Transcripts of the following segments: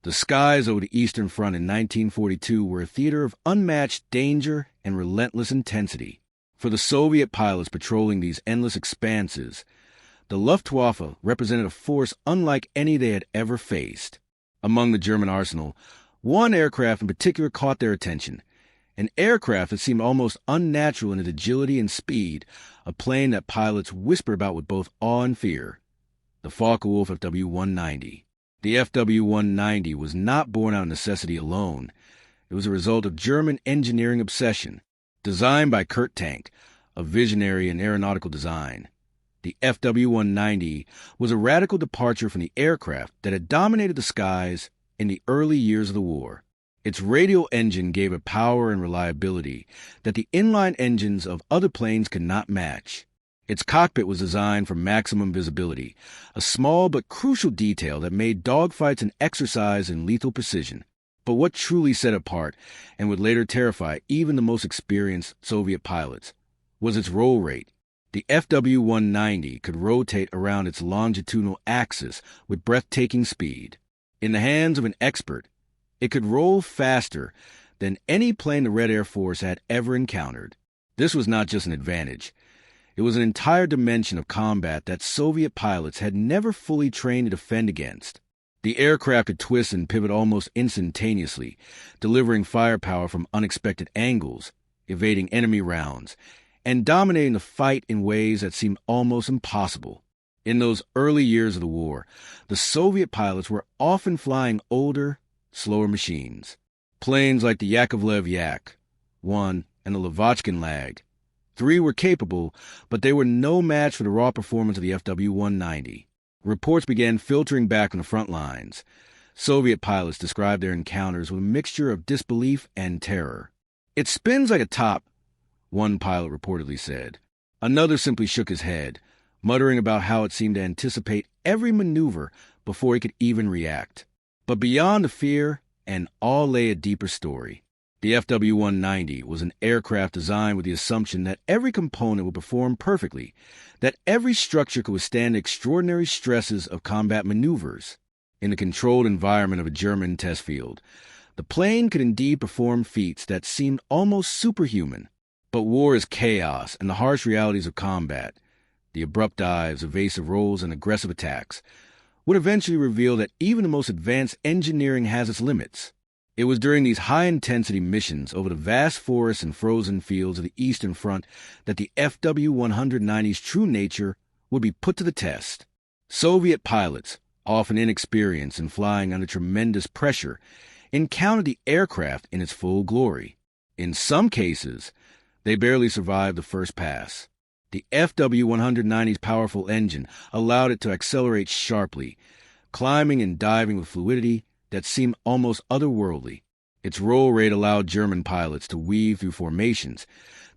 The skies over the Eastern Front in 1942 were a theater of unmatched danger and relentless intensity. For the Soviet pilots patrolling these endless expanses, the Luftwaffe represented a force unlike any they had ever faced. Among the German arsenal, one aircraft in particular caught their attention, an aircraft that seemed almost unnatural in its agility and speed, a plane that pilots whisper about with both awe and fear, the Focke-Wulf Fw. The Fw-190 was not born out of necessity alone. It was a result of German engineering obsession. Designed by Kurt Tank, a visionary in aeronautical design, the Fw-190 was a radical departure from the aircraft that had dominated the skies in the early years of the war. Its radial engine gave it power and reliability that the inline engines of other planes could not match. Its cockpit was designed for maximum visibility, a small but crucial detail that made dogfights an exercise in lethal precision. But what truly set it apart, and would later terrify even the most experienced Soviet pilots, was its roll rate. The Fw-190 could rotate around its longitudinal axis with breathtaking speed. In the hands of an expert, it could roll faster than any plane the Red Air Force had ever encountered. This was not just an advantage. It was an entire dimension of combat that Soviet pilots had never fully trained to defend against. The aircraft could twist and pivot almost instantaneously, delivering firepower from unexpected angles, evading enemy rounds, and dominating the fight in ways that seemed almost impossible. In those early years of the war, the Soviet pilots were often flying older, slower machines. Planes like the Yakovlev Yak-1 and the Lavochkin Lag. 3 were capable, but they were no match for the raw performance of the Fw-190. Reports began filtering back from the front lines. Soviet pilots described their encounters with a mixture of disbelief and terror. "It spins like a top," one pilot reportedly said. Another simply shook his head, muttering about how it seemed to anticipate every maneuver before he could even react. But beyond the fear and awe lay a deeper story. The Fw-190 was an aircraft designed with the assumption that every component would perform perfectly, that every structure could withstand the extraordinary stresses of combat maneuvers. In the controlled environment of a German test field, the plane could indeed perform feats that seemed almost superhuman. But war is chaos, and the harsh realities of combat, the abrupt dives, evasive rolls, and aggressive attacks, would eventually reveal that even the most advanced engineering has its limits. It was during these high-intensity missions over the vast forests and frozen fields of the Eastern Front that the Fw-190's true nature would be put to the test. Soviet pilots, often inexperienced and flying under tremendous pressure, encountered the aircraft in its full glory. In some cases, they barely survived the first pass. The Fw-190's powerful engine allowed it to accelerate sharply, climbing and diving with fluidity that seemed almost otherworldly. Its roll rate allowed German pilots to weave through formations,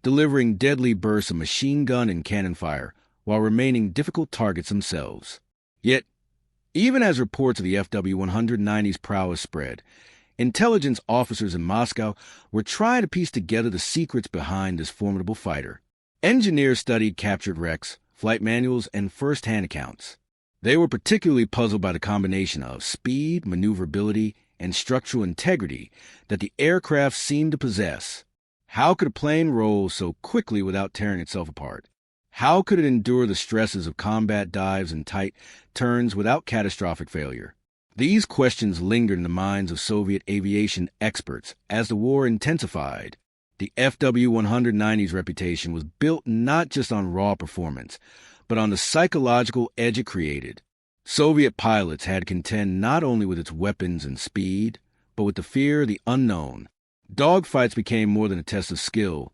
delivering deadly bursts of machine gun and cannon fire while remaining difficult targets themselves. Yet, even as reports of the Fw-190's prowess spread, intelligence officers in Moscow were trying to piece together the secrets behind this formidable fighter. Engineers studied captured wrecks, flight manuals, and first-hand accounts. They were particularly puzzled by the combination of speed, maneuverability, and structural integrity that the aircraft seemed to possess. How could a plane roll so quickly without tearing itself apart? How could it endure the stresses of combat dives and tight turns without catastrophic failure? These questions lingered in the minds of Soviet aviation experts as the war intensified. The Fw-190's reputation was built not just on raw performance, but on the psychological edge it created. Soviet pilots had to contend not only with its weapons and speed, but with the fear of the unknown. Dogfights became more than a test of skill.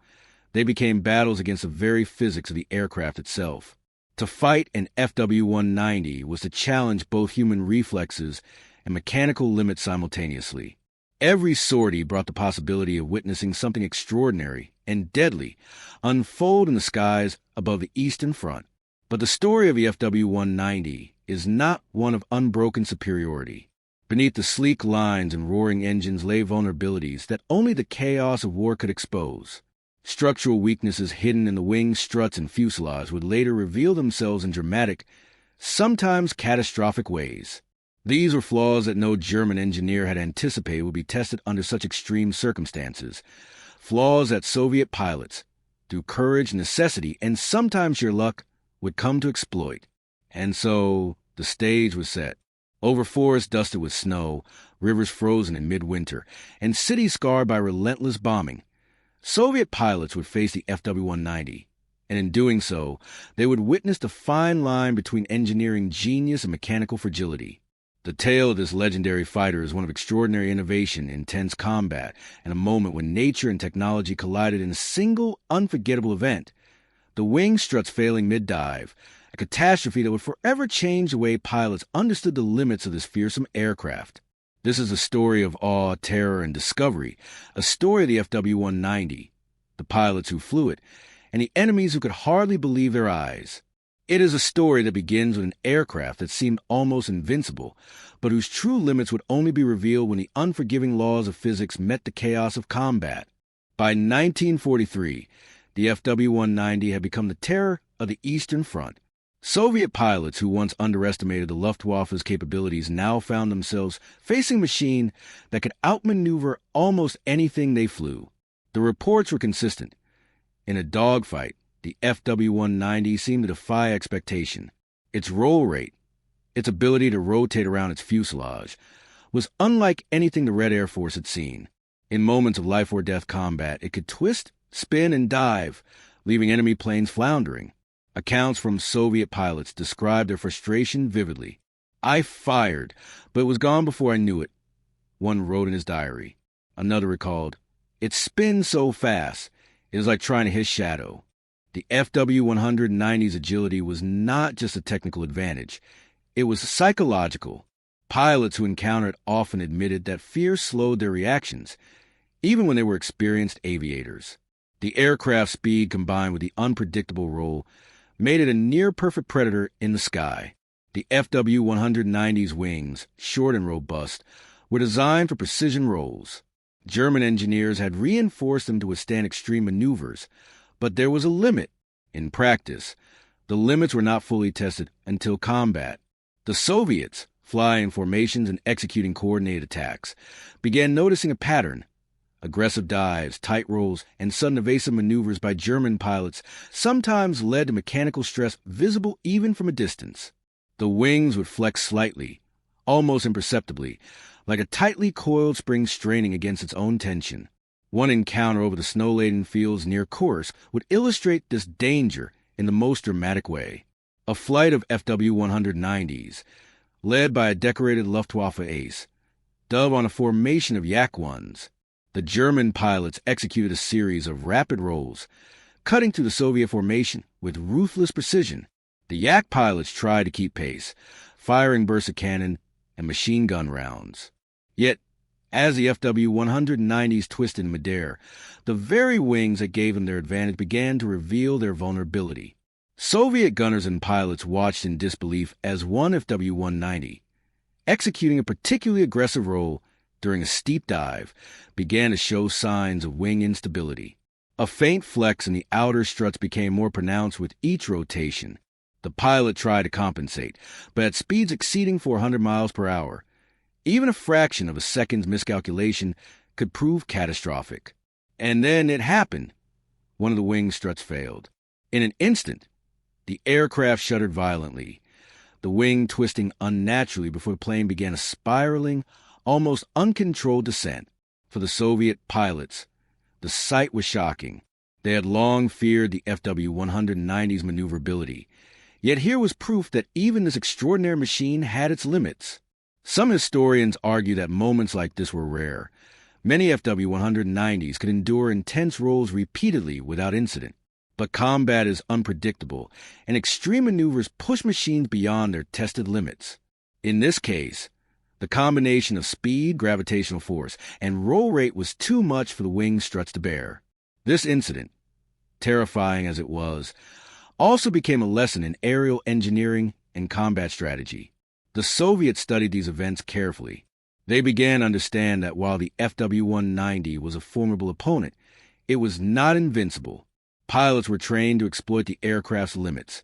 They became battles against the very physics of the aircraft itself. To fight an Fw-190 was to challenge both human reflexes and mechanical limits simultaneously. Every sortie brought the possibility of witnessing something extraordinary and deadly unfold in the skies above the Eastern Front. But the story of the Fw-190 is not one of unbroken superiority. Beneath the sleek lines and roaring engines lay vulnerabilities that only the chaos of war could expose. Structural weaknesses hidden in the wings, struts, and fuselage would later reveal themselves in dramatic, sometimes catastrophic ways. These were flaws that no German engineer had anticipated would be tested under such extreme circumstances. Flaws that Soviet pilots, through courage, necessity, and sometimes sheer luck, would come to exploit. And so the stage was set. Over forests dusted with snow, rivers frozen in midwinter, and cities scarred by relentless bombing, Soviet pilots would face the FW-190, and in doing so, they would witness the fine line between engineering genius and mechanical fragility. The tale of this legendary fighter is one of extraordinary innovation, intense combat, and a moment when nature and technology collided in a single, unforgettable event. The wing struts failing mid-dive, a catastrophe that would forever change the way pilots understood the limits of this fearsome aircraft. This is a story of awe, terror, and discovery, a story of the FW-190, the pilots who flew it, and the enemies who could hardly believe their eyes. It is a story that begins with an aircraft that seemed almost invincible, but whose true limits would only be revealed when the unforgiving laws of physics met the chaos of combat. By 1943, the FW-190 had become the terror of the Eastern Front. Soviet pilots who once underestimated the Luftwaffe's capabilities now found themselves facing a machine that could outmaneuver almost anything they flew. The reports were consistent. In a dogfight, the FW-190 seemed to defy expectation. Its roll rate, its ability to rotate around its fuselage, was unlike anything the Red Air Force had seen. In moments of life-or-death combat, it could twist, spin, and dive, leaving enemy planes floundering. Accounts from Soviet pilots described their frustration vividly. "I fired, but it was gone before I knew it," one wrote in his diary. Another recalled, "It spins so fast, it is like trying to hit shadow." The FW-190's agility was not just a technical advantage. It was psychological. Pilots who encountered it often admitted that fear slowed their reactions, even when they were experienced aviators. The aircraft's speed combined with the unpredictable roll made it a near-perfect predator in the sky. The FW-190's wings, short and robust, were designed for precision rolls. German engineers had reinforced them to withstand extreme maneuvers, but there was a limit. In practice, the limits were not fully tested until combat. The Soviets, flying formations and executing coordinated attacks, began noticing a pattern. Aggressive dives, tight rolls, and sudden evasive maneuvers by German pilots sometimes led to mechanical stress visible even from a distance. The wings would flex slightly, almost imperceptibly, like a tightly coiled spring straining against its own tension. One encounter over the snow-laden fields near Kursk would illustrate this danger in the most dramatic way. A flight of FW-190s, led by a decorated Luftwaffe ace, dove on a formation of Yak-1s. The German pilots executed a series of rapid rolls, cutting through the Soviet formation with ruthless precision. The Yak pilots tried to keep pace, firing bursts of cannon and machine gun rounds. Yet, as the FW-190s twisted in midair, the very wings that gave them their advantage began to reveal their vulnerability. Soviet gunners and pilots watched in disbelief as one FW-190, executing a particularly aggressive roll during a steep dive, began to show signs of wing instability. A faint flex in the outer struts became more pronounced with each rotation. The pilot tried to compensate, but at speeds exceeding 400 miles per hour, even a fraction of a second's miscalculation could prove catastrophic. And then it happened. One of the wing struts failed. In an instant, the aircraft shuddered violently, the wing twisting unnaturally before the plane began a spiraling, almost uncontrolled descent. For the Soviet pilots, the sight was shocking. They had long feared the FW-190's maneuverability. Yet here was proof that even this extraordinary machine had its limits. Some historians argue that moments like this were rare. Many FW-190s could endure intense rolls repeatedly without incident. But combat is unpredictable, and extreme maneuvers push machines beyond their tested limits. In this case, the combination of speed, gravitational force, and roll rate was too much for the wing struts to bear. This incident, terrifying as it was, also became a lesson in aerial engineering and combat strategy. The Soviets studied these events carefully. They began to understand that while the FW-190 was a formidable opponent, it was not invincible. Pilots were trained to exploit the aircraft's limits,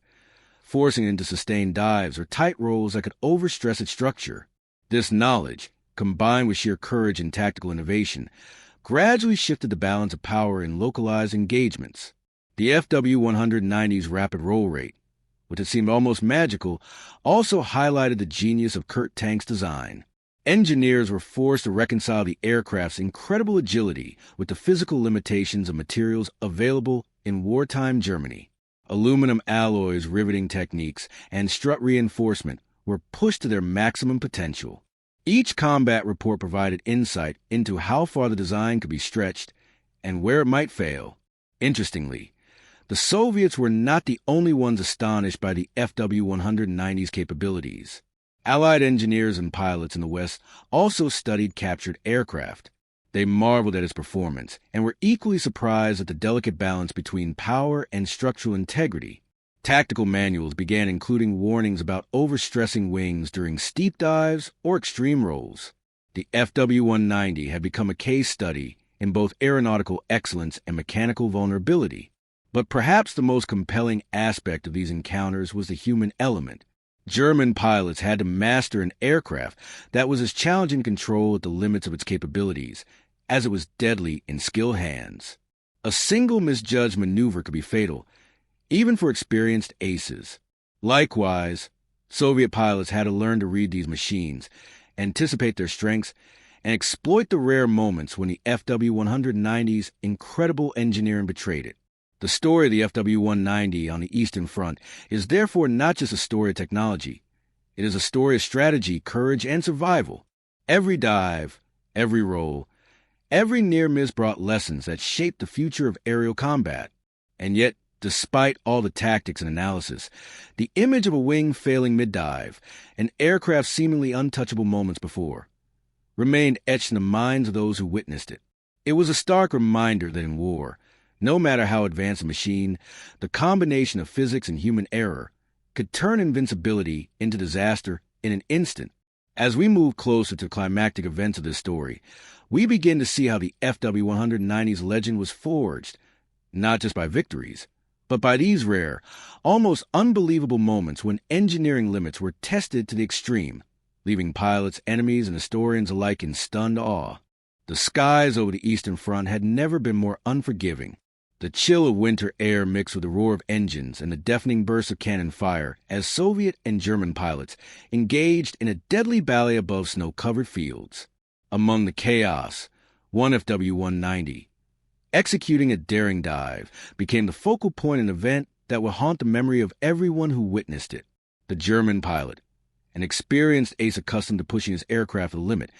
forcing it into sustained dives or tight rolls that could overstress its structure. This knowledge, combined with sheer courage and tactical innovation, gradually shifted the balance of power in localized engagements. The FW-190's rapid roll rate, which had seemed almost magical, also highlighted the genius of Kurt Tank's design. Engineers were forced to reconcile the aircraft's incredible agility with the physical limitations of materials available in wartime Germany. Aluminum alloys, riveting techniques, and strut reinforcement were pushed to their maximum potential. Each combat report provided insight into how far the design could be stretched and where it might fail. Interestingly, the Soviets were not the only ones astonished by the FW-190's capabilities. Allied engineers and pilots in the West also studied captured aircraft. They marveled at its performance and were equally surprised at the delicate balance between power and structural integrity. Tactical manuals began including warnings about overstressing wings during steep dives or extreme rolls. The FW-190 had become a case study in both aeronautical excellence and mechanical vulnerability. But perhaps the most compelling aspect of these encounters was the human element. German pilots had to master an aircraft that was as challenging to control at the limits of its capabilities as it was deadly in skilled hands. A single misjudged maneuver could be fatal, even for experienced aces. Likewise, Soviet pilots had to learn to read these machines, anticipate their strengths, and exploit the rare moments when the FW-190's incredible engineering betrayed it. The story of the FW-190 on the Eastern Front is therefore not just a story of technology. It is a story of strategy, courage, and survival. Every dive, every roll, every near miss brought lessons that shaped the future of aerial combat. And yet, despite all the tactics and analysis, the image of a wing failing mid-dive, an aircraft seemingly untouchable moments before, remained etched in the minds of those who witnessed it. It was a stark reminder that in war, no matter how advanced a machine, the combination of physics and human error could turn invincibility into disaster in an instant. As we move closer to the climactic events of this story, we begin to see how the FW-190's legend was forged, not just by victories, but by these rare, almost unbelievable moments when engineering limits were tested to the extreme, leaving pilots, enemies, and historians alike in stunned awe. The skies over the Eastern Front had never been more unforgiving. The chill of winter air mixed with the roar of engines and the deafening bursts of cannon fire as Soviet and German pilots engaged in a deadly ballet above snow-covered fields. Among the chaos, one FW-190, executing a daring dive, became the focal point in an event that will haunt the memory of everyone who witnessed it. The German pilot, an experienced ace accustomed to pushing his aircraft to the limit,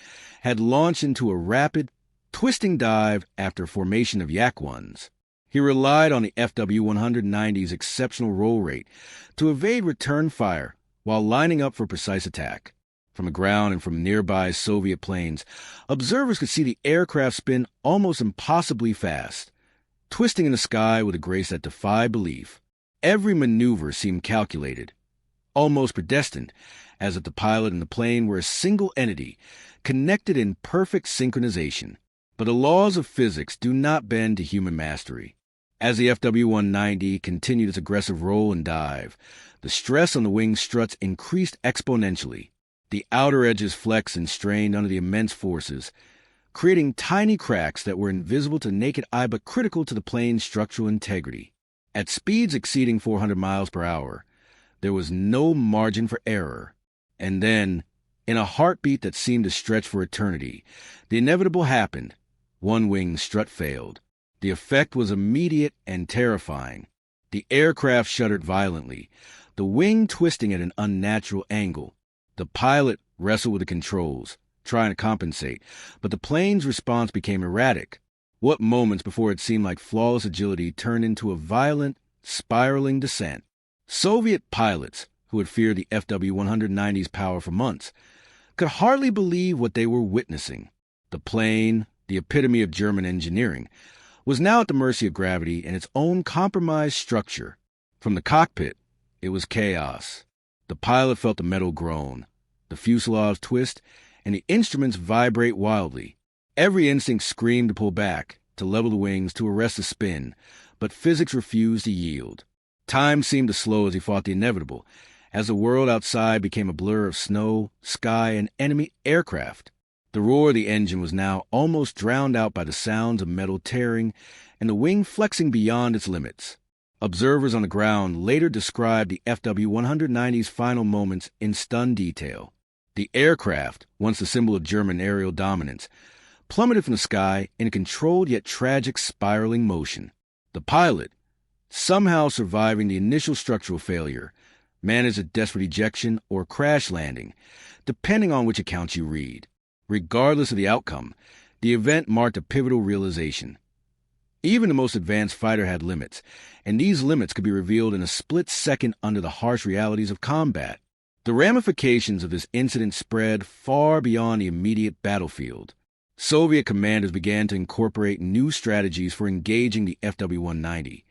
had launched into a rapid, twisting dive after formation of Yak 1s. He relied on the FW-190's exceptional roll rate to evade return fire while lining up for precise attack. From the ground and from nearby Soviet planes, observers could see the aircraft spin almost impossibly fast, twisting in the sky with a grace that defied belief. Every maneuver seemed calculated, almost predestined, as if the pilot and the plane were a single entity, connected in perfect synchronization. But the laws of physics do not bend to human mastery. As the FW-190 continued its aggressive roll and dive, the stress on the wing struts increased exponentially. The outer edges flexed and strained under the immense forces, creating tiny cracks that were invisible to the naked eye but critical to the plane's structural integrity. At speeds exceeding 400 miles per hour, there was no margin for error. And then, in a heartbeat that seemed to stretch for eternity, the inevitable happened. One wing strut failed. The effect was immediate and terrifying. The aircraft shuddered violently, the wing twisting at an unnatural angle. The pilot wrestled with the controls, trying to compensate, but the plane's response became erratic. What moments before it seemed like flawless agility turned into a violent, spiraling descent. Soviet pilots, who had feared the FW-190's power for months, could hardly believe what they were witnessing. The plane, the epitome of German engineering, was now at the mercy of gravity and its own compromised structure. From the cockpit, it was chaos. The pilot felt the metal groan, the fuselage twist, and the instruments vibrate wildly. Every instinct screamed to pull back, to level the wings, to arrest the spin, but physics refused to yield. Time seemed to slow as he fought the inevitable, as the world outside became a blur of snow, sky, and enemy aircraft. The roar of the engine was now almost drowned out by the sounds of metal tearing and the wing flexing beyond its limits. Observers on the ground later described the FW-190's final moments in stunned detail. The aircraft, once the symbol of German aerial dominance, plummeted from the sky in a controlled yet tragic spiraling motion. The pilot, somehow surviving the initial structural failure, managed a desperate ejection or crash landing, depending on which account you read. Regardless of the outcome, the event marked a pivotal realization. Even the most advanced fighter had limits, and these limits could be revealed in a split second under the harsh realities of combat. The ramifications of this incident spread far beyond the immediate battlefield. Soviet commanders began to incorporate new strategies for engaging the FW-190,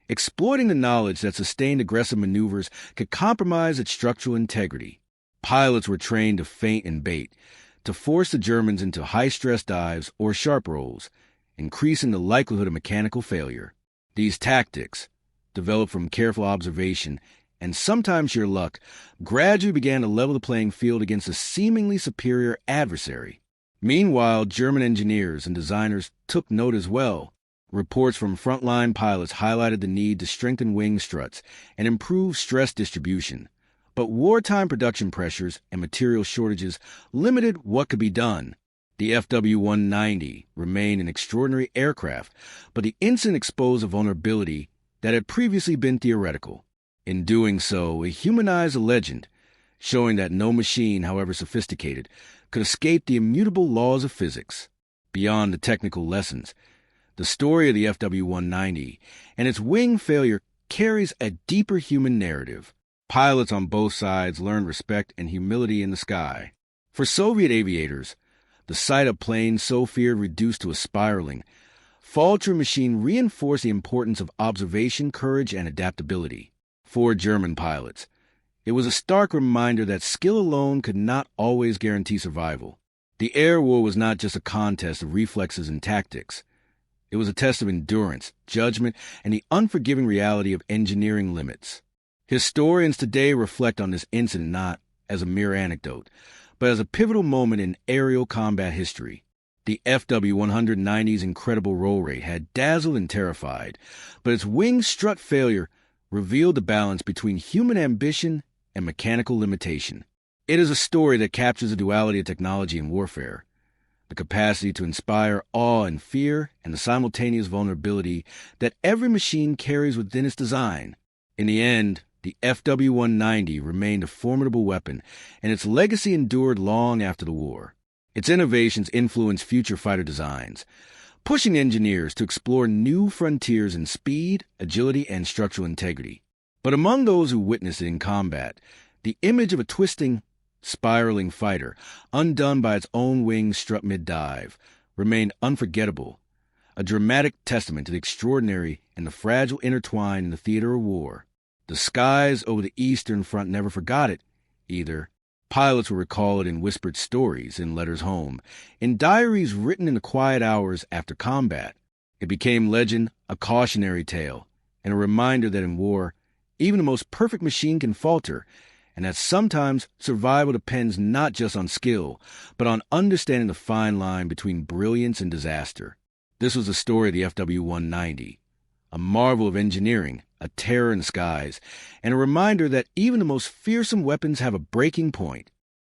exploiting the knowledge that sustained aggressive maneuvers could compromise its structural integrity. Pilots were trained to feint and bait, to force the Germans into high-stress dives or sharp rolls, increasing the likelihood of mechanical failure. These tactics, developed from careful observation and sometimes sheer luck, gradually began to level the playing field against a seemingly superior adversary. Meanwhile, German engineers and designers took note as well. Reports from frontline pilots highlighted the need to strengthen wing struts and improve stress distribution. But wartime production pressures and material shortages limited what could be done. The FW-190 remained an extraordinary aircraft, but the incident exposed a vulnerability that had previously been theoretical. In doing so, it humanized a legend, showing that no machine, however sophisticated, could escape the immutable laws of physics. Beyond the technical lessons, the story of the FW-190 and its wing failure carries a deeper human narrative. Pilots on both sides learned respect and humility in the sky. For Soviet aviators, the sight of planes so feared reduced to a spiraling, faltering machine reinforced the importance of observation, courage, and adaptability. For German pilots, it was a stark reminder that skill alone could not always guarantee survival. The air war was not just a contest of reflexes and tactics. It was a test of endurance, judgment, and the unforgiving reality of engineering limits. Historians today reflect on this incident not as a mere anecdote, but as a pivotal moment in aerial combat history. The FW-190's incredible roll rate had dazzled and terrified, but its wing strut failure revealed the balance between human ambition and mechanical limitation. It is a story that captures the duality of technology and warfare, the capacity to inspire awe and fear, and the simultaneous vulnerability that every machine carries within its design. In the end, the FW-190 remained a formidable weapon, and its legacy endured long after the war. Its innovations influenced future fighter designs, pushing engineers to explore new frontiers in speed, agility, and structural integrity. But among those who witnessed it in combat, the image of a twisting, spiraling fighter, undone by its own wings struck mid-dive, remained unforgettable, a dramatic testament to the extraordinary and the fragile intertwined in the theater of war. The skies over the Eastern Front never forgot it, either. Pilots will recall it in whispered stories, in letters home, in diaries written in the quiet hours after combat. It became legend, a cautionary tale, and a reminder that in war, even the most perfect machine can falter, and that sometimes survival depends not just on skill, but on understanding the fine line between brilliance and disaster. This was the story of the FW-190, a marvel of engineering, a terror in the skies, and a reminder that even the most fearsome weapons have a breaking point.